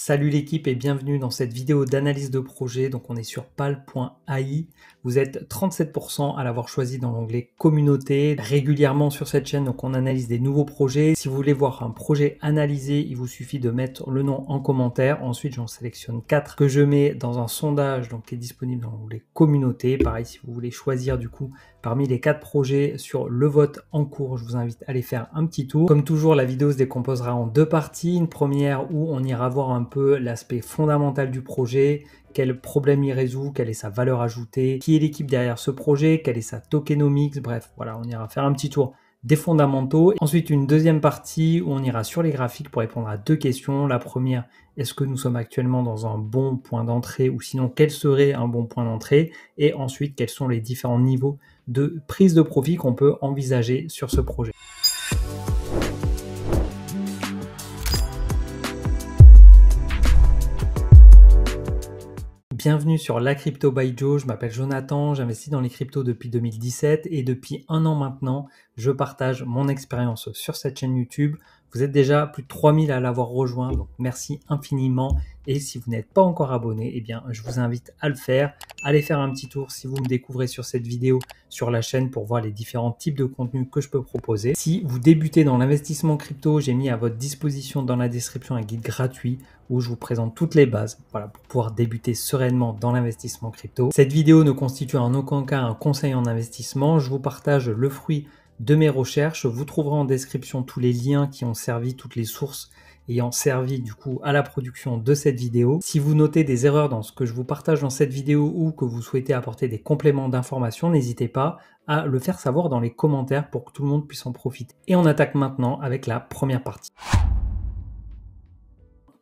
Salut l'équipe et bienvenue dans cette vidéo d'analyse de projet. Donc on est sur pal.ai. Vous êtes 37% à l'avoir choisi dans l'onglet communauté. Régulièrement sur cette chaîne, donc on analyse des nouveaux projets. Si vous voulez voir un projet analysé, il vous suffit de mettre le nom en commentaire. Ensuite, j'en sélectionne 4 que je mets dans un sondage donc qui est disponible dans l'onglet communauté. Pareil, si vous voulez choisir du coup parmi les 4 projets sur le vote en cours, je vous invite à aller faire un petit tour. Comme toujours, la vidéo se décomposera en 2 parties. Une première où on ira voir un peu l'aspect fondamental du projet, quel problème il résout, quelle est sa valeur ajoutée, qui est l'équipe derrière ce projet, quelle est sa tokenomics, bref, voilà, on ira faire un petit tour des fondamentaux. Ensuite, une deuxième partie où on ira sur les graphiques pour répondre à 2 questions. La première, est-ce que nous sommes actuellement dans un bon point d'entrée ou sinon quel serait un bon point d'entrée? Et ensuite, quels sont les différents niveaux de prise de profit qu'on peut envisager sur ce projet. Bienvenue sur La Crypto by Joe, je m'appelle Jonathan, j'investis dans les cryptos depuis 2017 et depuis 1 an maintenant, je partage mon expérience sur cette chaîne YouTube. Vous êtes déjà plus de 3000 à l'avoir rejoint, donc merci infiniment. Et si vous n'êtes pas encore abonné, eh bien, je vous invite à le faire. Allez faire un petit tour si vous me découvrez sur cette vidéo sur la chaîne pour voir les différents types de contenus que je peux proposer. Si vous débutez dans l'investissement crypto, j'ai mis à votre disposition dans la description un guide gratuit où je vous présente toutes les bases, voilà, pour pouvoir débuter sereinement dans l'investissement crypto. Cette vidéo ne constitue en aucun cas un conseil en investissement. Je vous partage le fruit de mes recherches. Vous trouverez en description tous les liens qui ont servi, toutes les sources ayant servi du coup à la production de cette vidéo. Si vous notez des erreurs dans ce que je vous partage dans cette vidéo ou que vous souhaitez apporter des compléments d'information, n'hésitez pas à le faire savoir dans les commentaires pour que tout le monde puisse en profiter. Et on attaque maintenant avec la première partie.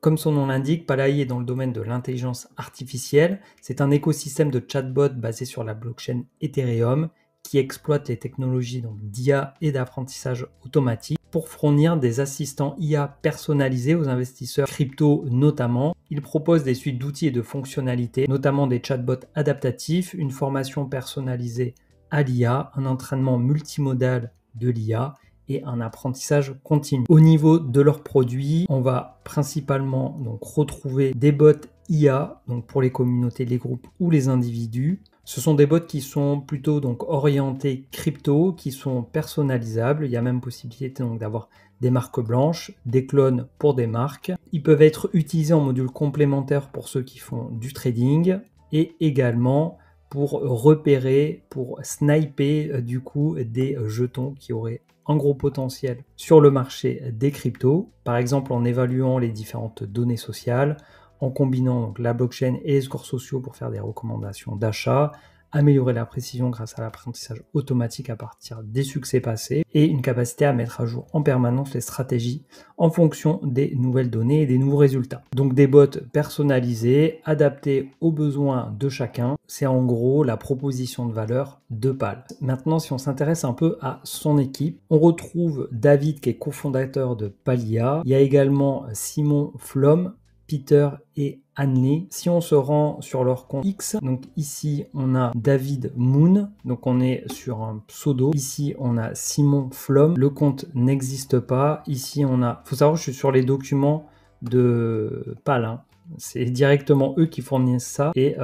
Comme son nom l'indique, pal.ai est dans le domaine de l'intelligence artificielle. C'est un écosystème de chatbot basé sur la blockchain Ethereum qui exploite les technologies d'IA et d'apprentissage automatique pour fournir des assistants IA personnalisés aux investisseurs crypto notamment. Il propose des suites d'outils et de fonctionnalités, notamment des chatbots adaptatifs, une formation personnalisée à l'IA, un entraînement multimodal de l'IA et un apprentissage continu. Au niveau de leurs produits, on va principalement donc retrouver des bots IA donc pour les communautés, les groupes ou les individus. Ce sont des bots qui sont plutôt donc orientés crypto, qui sont personnalisables. Il y a même possibilité donc d'avoir des marques blanches, des clones pour des marques. Ils peuvent être utilisés en module complémentaire pour ceux qui font du trading et également pour repérer, pour sniper du coup des jetons qui auraient un gros potentiel sur le marché des cryptos, par exemple en évaluant les différentes données sociales, en combinant donc la blockchain et les scores sociaux pour faire des recommandations d'achat, améliorer la précision grâce à l'apprentissage automatique à partir des succès passés et une capacité à mettre à jour en permanence les stratégies en fonction des nouvelles données et des nouveaux résultats. Donc des bots personnalisés, adaptés aux besoins de chacun, c'est en gros la proposition de valeur de pal. Maintenant, si on s'intéresse un peu à son équipe, on retrouve David qui est cofondateur de Palia, il y a également Simon Flom, Peter et Anne. Si on se rend sur leur compte X, donc ici on a David Moon, donc on est sur un pseudo. Ici on a Simon Flom, le compte n'existe pas. Ici on a, faut savoir que je suis sur les documents de Pal, hein. C'est directement eux qui fournissent ça. Et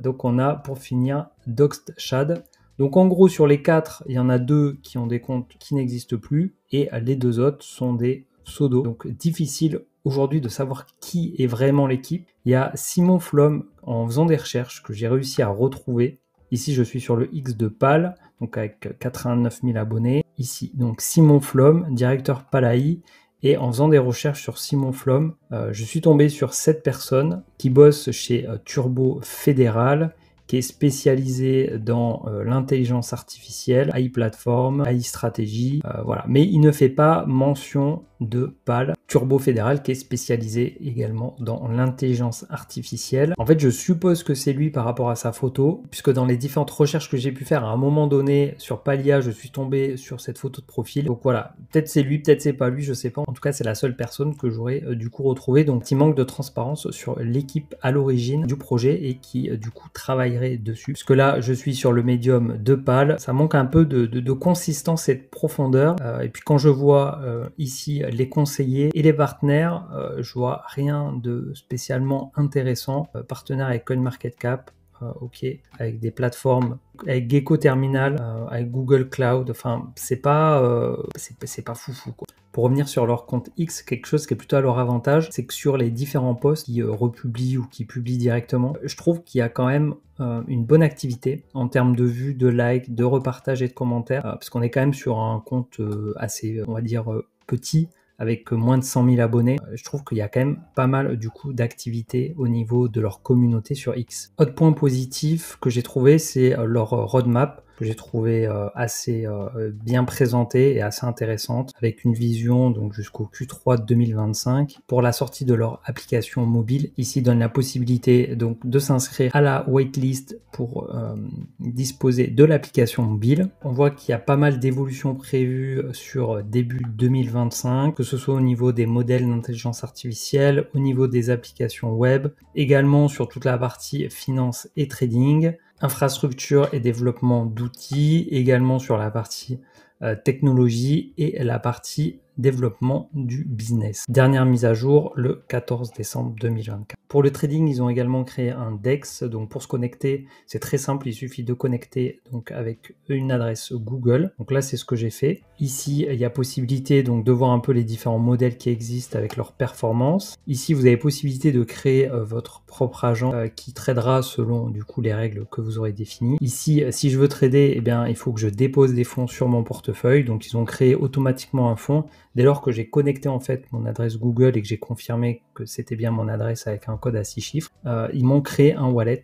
donc on a pour finir Doxed Shad. Donc en gros sur les 4, il y en a 2 qui ont des comptes qui n'existent plus et les 2 autres sont des pseudos. Donc difficile aujourd'hui de savoir qui est vraiment l'équipe. Il y a Simon Flom en faisant des recherches que j'ai réussi à retrouver. Ici, je suis sur le X de Pal, donc avec 89 000 abonnés. Ici, donc Simon Flom, directeur pal.ai. Et en faisant des recherches sur Simon Flom, je suis tombé sur 7 personnes qui bossent chez Turbo Fédéral, qui est spécialisé dans l'intelligence artificielle, AI Platform, AI Stratégie, voilà. Mais il ne fait pas mention de PAL, Turbo Fédéral, qui est spécialisé également dans l'intelligence artificielle. En fait, je suppose que c'est lui par rapport à sa photo, puisque dans les différentes recherches que j'ai pu faire à un moment donné sur Palia, je suis tombé sur cette photo de profil. Donc voilà, peut-être c'est lui, peut-être c'est pas lui, je sais pas. En tout cas, c'est la seule personne que j'aurais du coup retrouvée. Donc, il manque de transparence sur l'équipe à l'origine du projet et qui du coup travaille travaillerai dessus. Parce que là, je suis sur le médium de PAL. Ça manque un peu de consistance et de profondeur. Et puis quand je vois ici les conseillers et les partenaires, je vois rien de spécialement intéressant. Partenaire avec CoinMarketCap. Ok, avec des plateformes, avec Gecko Terminal, avec Google Cloud, enfin c'est pas foufou quoi. Pour revenir sur leur compte X, quelque chose qui est plutôt à leur avantage, c'est que sur les différents posts qui republient ou qui publient directement, je trouve qu'il y a quand même une bonne activité en termes de vues, de likes, de repartages et de commentaires, parce qu'on est quand même sur un compte assez, on va dire, petit, avec moins de 100 000 abonnés. Je trouve qu'il y a quand même pas mal du coup d'activités au niveau de leur communauté sur X. Autre point positif que j'ai trouvé, c'est leur roadmap, que j'ai trouvé assez bien présentée et assez intéressante, avec une vision donc jusqu'au Q3 de 2025 pour la sortie de leur application mobile. Ici donne la possibilité donc de s'inscrire à la waitlist pour disposer de l'application mobile. On voit qu'il y a pas mal d'évolutions prévues sur début 2025, que ce soit au niveau des modèles d'intelligence artificielle, au niveau des applications web, également sur toute la partie finance et trading, infrastructure et développement d'outils, également sur la partie technologie et la partie développement du business. Dernière mise à jour le 14 décembre 2024. Pour le trading, ils ont également créé un DEX. Donc pour se connecter, c'est très simple, il suffit de connecter donc avec une adresse Google. Donc là, c'est ce que j'ai fait. Ici, il y a possibilité donc de voir un peu les différents modèles qui existent avec leur performance. Ici, vous avez possibilité de créer votre propre agent qui tradera selon du coup les règles que vous aurez définies. Ici, si je veux trader, eh bien, il faut que je dépose des fonds sur mon portefeuille. Donc ils ont créé automatiquement un fonds. Dès lors que j'ai connecté en fait mon adresse Google et que j'ai confirmé que c'était bien mon adresse avec un code à 6 chiffres, ils m'ont créé un wallet.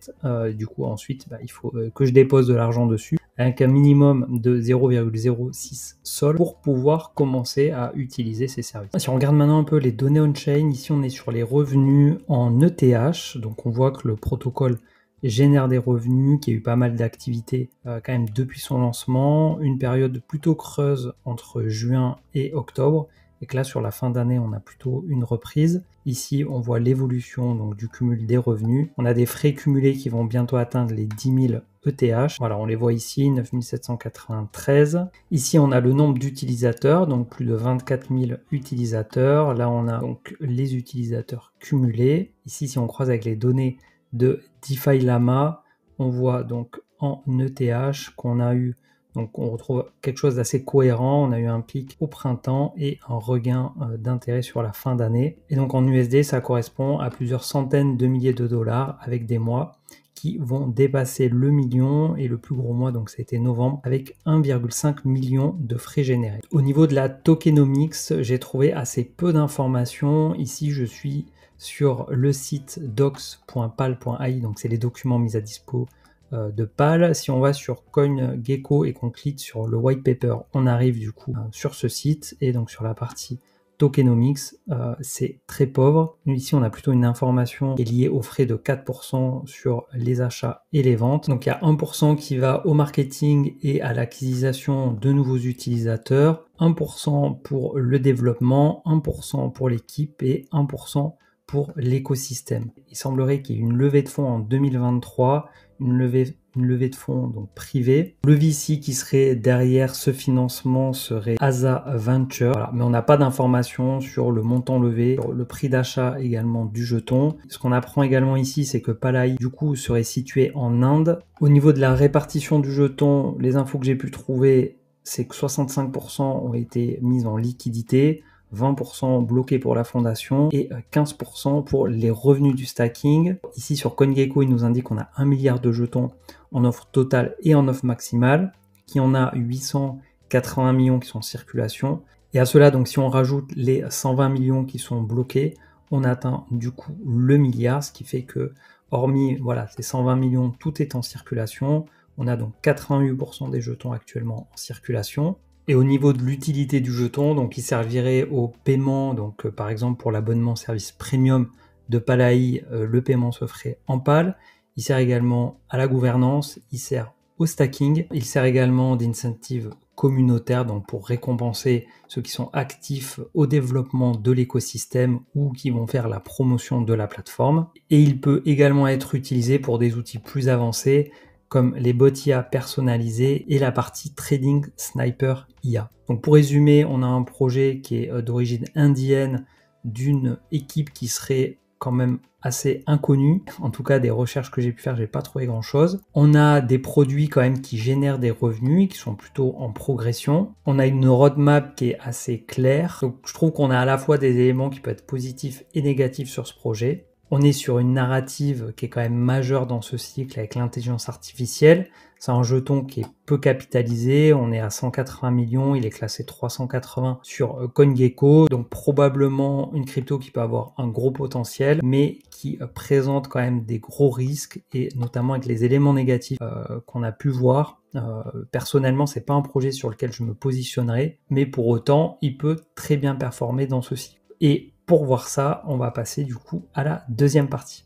Du coup, ensuite, il faut que je dépose de l'argent dessus avec un minimum de 0,06 sol pour pouvoir commencer à utiliser ces services. Si on regarde maintenant un peu les données on-chain, ici on est sur les revenus en ETH. Donc on voit que le protocole génère des revenus, qu'il y a eu pas mal d'activités quand même depuis son lancement, une période plutôt creuse entre juin et octobre, et que là sur la fin d'année on a plutôt une reprise. Ici on voit l'évolution donc du cumul des revenus, on a des frais cumulés qui vont bientôt atteindre les 10 000 ETH, voilà on les voit ici, 9 793. Ici on a le nombre d'utilisateurs, donc plus de 24 000 utilisateurs, là on a donc les utilisateurs cumulés. Ici si on croise avec les données de DeFi Llama, on voit donc en ETH qu'on a eu, donc on retrouve quelque chose d'assez cohérent, on a eu un pic au printemps et un regain d'intérêt sur la fin d'année. Et donc en USD, ça correspond à plusieurs centaines de milliers de dollars avec des mois qui vont dépasser le million, et le plus gros mois, donc ça a été novembre, avec 1,5 million de frais générés. Au niveau de la tokenomics, j'ai trouvé assez peu d'informations. Ici, je suis sur le site docs.pal.ai, donc c'est les documents mis à dispo de PAL. Si on va sur CoinGecko et qu'on clique sur le white paper, on arrive du coup sur ce site, et donc sur la partie tokenomics, c'est très pauvre. Ici, on a plutôt une information qui est liée aux frais de 4% sur les achats et les ventes. Donc, il y a 1% qui va au marketing et à l'acquisition de nouveaux utilisateurs, 1% pour le développement, 1% pour l'équipe et 1% pour l'écosystème. Il semblerait qu'il y ait une levée de fonds en 2023, une levée de fonds donc privée. Le VC qui serait derrière ce financement serait Asa Venture. Voilà. Mais on n'a pas d'informations sur le montant levé, sur le prix d'achat également du jeton. Ce qu'on apprend également ici, c'est que Pal.ai du coup serait situé en Inde. Au niveau de la répartition du jeton, les infos que j'ai pu trouver, c'est que 65% ont été mis en liquidité, 20% bloqués pour la fondation et 15% pour les revenus du stacking. Ici sur CoinGecko, il nous indique qu'on a 1 milliard de jetons en offre totale et en offre maximale, qui en a 880 millions qui sont en circulation. Et à cela, donc si on rajoute les 120 millions qui sont bloqués, on atteint du coup le milliard, ce qui fait que hormis voilà, ces 120 millions, tout est en circulation. On a donc 88% des jetons actuellement en circulation. Et au niveau de l'utilité du jeton, donc il servirait au paiement, donc par exemple pour l'abonnement service premium de Pal.ai, le paiement se ferait en PAL. Il sert également à la gouvernance, il sert au stacking. Il sert également d'incentive communautaire, donc pour récompenser ceux qui sont actifs au développement de l'écosystème ou qui vont faire la promotion de la plateforme. Et il peut également être utilisé pour des outils plus avancés comme les bots IA personnalisés et la partie Trading Sniper IA. Donc pour résumer, on a un projet qui est d'origine indienne d'une équipe qui serait quand même assez inconnue. En tout cas, des recherches que j'ai pu faire, j'ai pas trouvé grand chose. On a des produits quand même qui génèrent des revenus et qui sont plutôt en progression. On a une roadmap qui est assez claire. Donc je trouve qu'on a à la fois des éléments qui peuvent être positifs et négatifs sur ce projet. On est sur une narrative qui est quand même majeure dans ce cycle avec l'intelligence artificielle. C'est un jeton qui est peu capitalisé. On est à 180 millions. Il est classé 380 sur CoinGecko. Donc probablement une crypto qui peut avoir un gros potentiel, mais qui présente quand même des gros risques et notamment avec les éléments négatifs qu'on a pu voir. Personnellement, c'est pas un projet sur lequel je me positionnerai, mais pour autant, il peut très bien performer dans ce cycle. Et pour voir ça, on va passer du coup à la deuxième partie.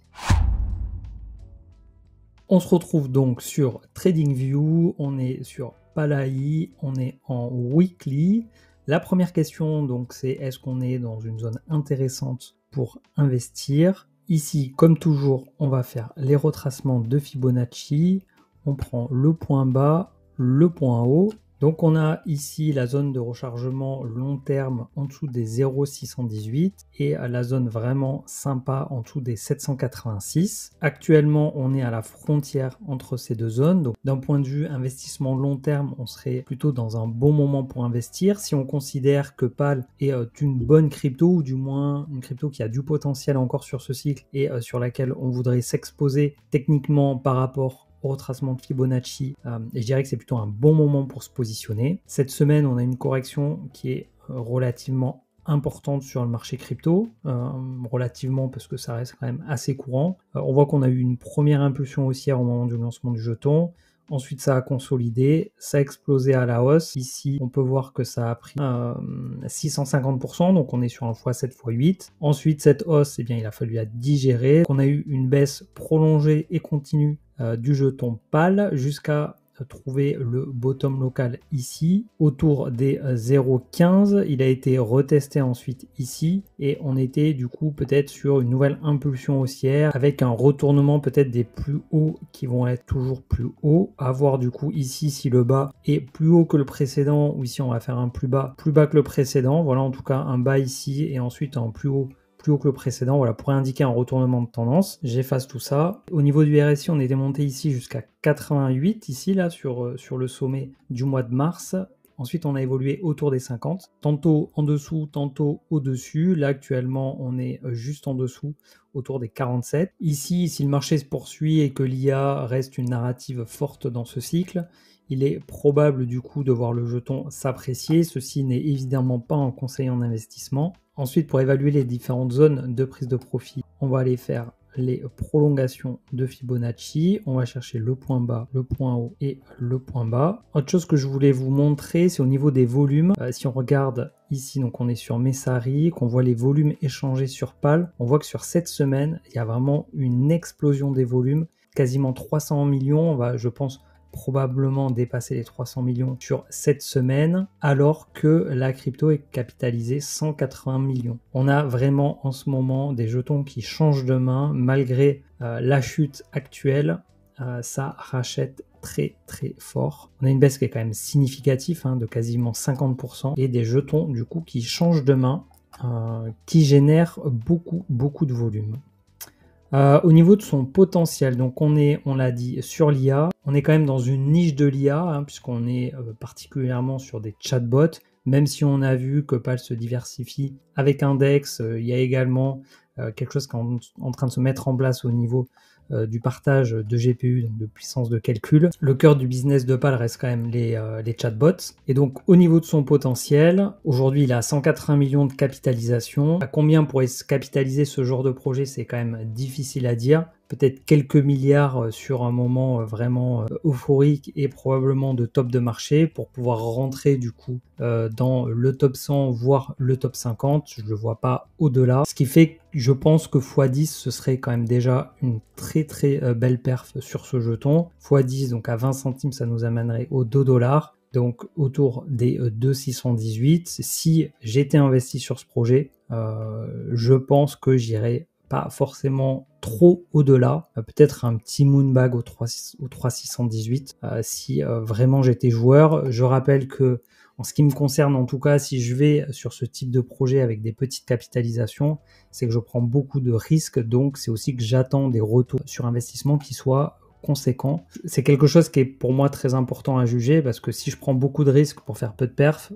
On se retrouve donc sur TradingView, on est sur Palaii, on est en weekly. La première question donc c'est est-ce qu'on est dans une zone intéressante pour investir? Ici, comme toujours, on va faire les retracements de Fibonacci. On prend le point bas, le point haut. Donc on a ici la zone de rechargement long terme en dessous des 0,618 et la zone vraiment sympa en dessous des 786. Actuellement on est à la frontière entre ces deux zones, donc d'un point de vue investissement long terme on serait plutôt dans un bon moment pour investir. Si on considère que PAL est une bonne crypto ou du moins une crypto qui a du potentiel encore sur ce cycle et sur laquelle on voudrait s'exposer techniquement par rapport au retracement de Fibonacci, et je dirais que c'est plutôt un bon moment pour se positionner. Cette semaine, on a une correction qui est relativement importante sur le marché crypto, relativement parce que ça reste quand même assez courant. On voit qu'on a eu une première impulsion haussière au moment du lancement du jeton. Ensuite, ça a consolidé, ça a explosé à la hausse. Ici, on peut voir que ça a pris 650%, donc on est sur un x7, x8. Ensuite, cette hausse, eh bien, il a fallu la digérer. On a eu une baisse prolongée et continue du jeton PAL jusqu'à trouver le bottom local ici autour des 0,15. Il a été retesté ensuite ici et on était du coup peut-être sur une nouvelle impulsion haussière avec un retournement peut-être des plus hauts qui vont être toujours plus hauts. À voir du coup ici si le bas est plus haut que le précédent ou ici on va faire un plus bas que le précédent. Voilà, en tout cas un bas ici et ensuite un plus haut que le précédent, voilà, pour indiquer un retournement de tendance. J'efface tout ça. Au niveau du RSI, on était monté ici jusqu'à 88, ici, là, sur le sommet du mois de mars. Ensuite, on a évolué autour des 50, tantôt en dessous, tantôt au-dessus. Là, actuellement, on est juste en dessous, autour des 47. Ici, si le marché se poursuit et que l'IA reste une narrative forte dans ce cycle, il est probable du coup de voir le jeton s'apprécier. Ceci n'est évidemment pas un conseil en investissement. Ensuite, pour évaluer les différentes zones de prise de profit, on va aller faire les prolongations de Fibonacci. On va chercher le point bas, le point haut et le point bas. Autre chose que je voulais vous montrer, c'est au niveau des volumes. Si on regarde ici, donc on est sur Messari, qu'on voit les volumes échangés sur PAL, on voit que sur cette semaine, il y a vraiment une explosion des volumes. Quasiment 300 millions, on va, je pense, probablement dépasser les 300 millions sur cette semaine, alors que la crypto est capitalisée 180 millions. On a vraiment en ce moment des jetons qui changent de main, malgré la chute actuelle, ça rachète très très fort. On a une baisse qui est quand même significative, de quasiment 50%, et des jetons du coup qui changent de main, qui génèrent beaucoup de volume. Au niveau de son potentiel, donc on l'a dit, sur l'IA, on est quand même dans une niche de l'IA, puisqu'on est particulièrement sur des chatbots, même si on a vu que PAL se diversifie avec Index, il y a également quelque chose qui est en train de se mettre en place au niveau du partage de GPU, donc de puissance de calcul. Le cœur du business de PAL reste quand même les chatbots. Et donc au niveau de son potentiel, aujourd'hui il a 180 millions de capitalisation. À combien pourrait se capitaliser ce genre de projet, c'est quand même difficile à dire. peut-être quelques milliards sur un moment vraiment euphorique et probablement de top de marché pour pouvoir rentrer du coup dans le top 100 voire le top 50. Je ne le vois pas au-delà. Ce qui fait que je pense que x10 ce serait quand même déjà une très belle perf sur ce jeton. x10 donc à 20 centimes ça nous amènerait aux 2 dollars. Donc autour des 2,618. Si j'étais investi sur ce projet, je pense que j'irais pas forcément trop au-delà, peut-être un petit moonbag au 3,618 si vraiment j'étais joueur. Je rappelle que en ce qui me concerne en tout cas, si je vais sur ce type de projet avec des petites capitalisations, c'est que je prends beaucoup de risques, donc c'est aussi que j'attends des retours sur investissement qui soient conséquents. C'est quelque chose qui est pour moi très important à juger parce que si je prends beaucoup de risques pour faire peu de perf,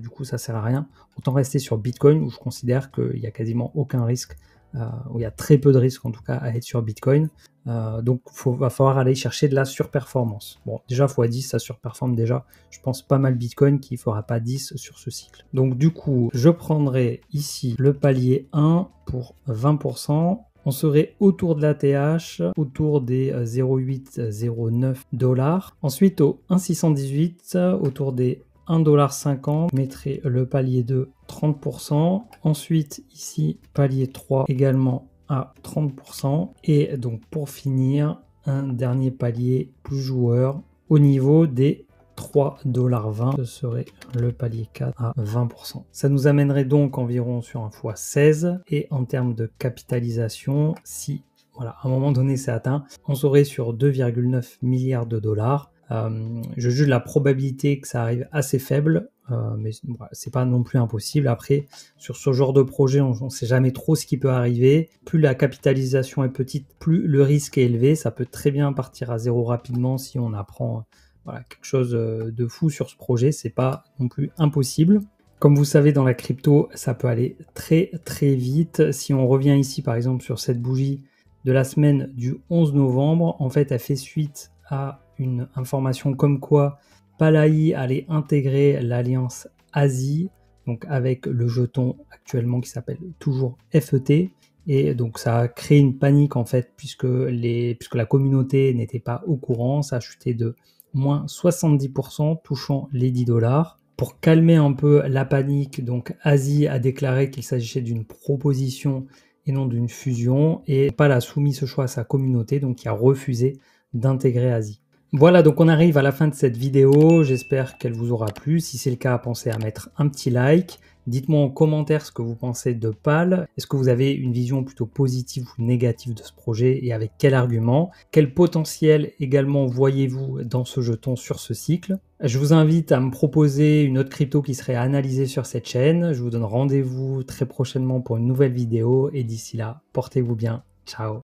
du coup ça sert à rien. Autant rester sur Bitcoin où je considère qu'il n'y a quasiment aucun risque, où il y a très peu de risques en tout cas à être sur Bitcoin. Donc va falloir aller chercher de la surperformance. Bon, déjà x10 ça surperforme déjà, je pense pas mal Bitcoin qui fera pas 10 sur ce cycle. Donc du coup, je prendrai ici le palier 1 pour 20%. On serait autour de la TH, autour des 0,809 dollars. Ensuite au 1,618, autour des 1,50$, je mettrai le palier 2 30%. Ensuite ici palier 3 également à 30%. Et donc pour finir, un dernier palier plus joueur au niveau des 3,20$, ce serait le palier 4 à 20%. Ça nous amènerait donc environ sur un x16 et en termes de capitalisation, si voilà, à un moment donné c'est atteint, on serait sur 2,9 milliards de dollars. Je juge la probabilité que ça arrive assez faible, mais voilà, c'est pas non plus impossible. Après, sur ce genre de projet, on ne sait jamais trop ce qui peut arriver. Plus la capitalisation est petite, plus le risque est élevé. Ça peut très bien partir à zéro rapidement si on apprend voilà, quelque chose de fou sur ce projet. C'est pas non plus impossible. Comme vous savez, dans la crypto, ça peut aller très vite. Si on revient ici, par exemple, sur cette bougie de la semaine du 11 novembre, en fait, elle fait suite à une information comme quoi Palahi allait intégrer l'alliance Asie, donc avec le jeton actuellement qui s'appelle toujours FET. Et donc ça a créé une panique en fait, puisque la communauté n'était pas au courant. Ça a chuté de moins 70%, touchant les 10 dollars. Pour calmer un peu la panique, donc Asie a déclaré qu'il s'agissait d'une proposition et non d'une fusion, et PAL a soumis ce choix à sa communauté, donc il a refusé d'intégrer Asie. Voilà, donc on arrive à la fin de cette vidéo, j'espère qu'elle vous aura plu. Si c'est le cas, pensez à mettre un petit like. Dites-moi en commentaire ce que vous pensez de PAL. Est-ce que vous avez une vision plutôt positive ou négative de ce projet et avec quel argument? Quel potentiel également voyez-vous dans ce jeton sur ce cycle? Je vous invite à me proposer une autre crypto qui serait analysée sur cette chaîne. Je vous donne rendez-vous très prochainement pour une nouvelle vidéo et d'ici là, portez-vous bien. Ciao!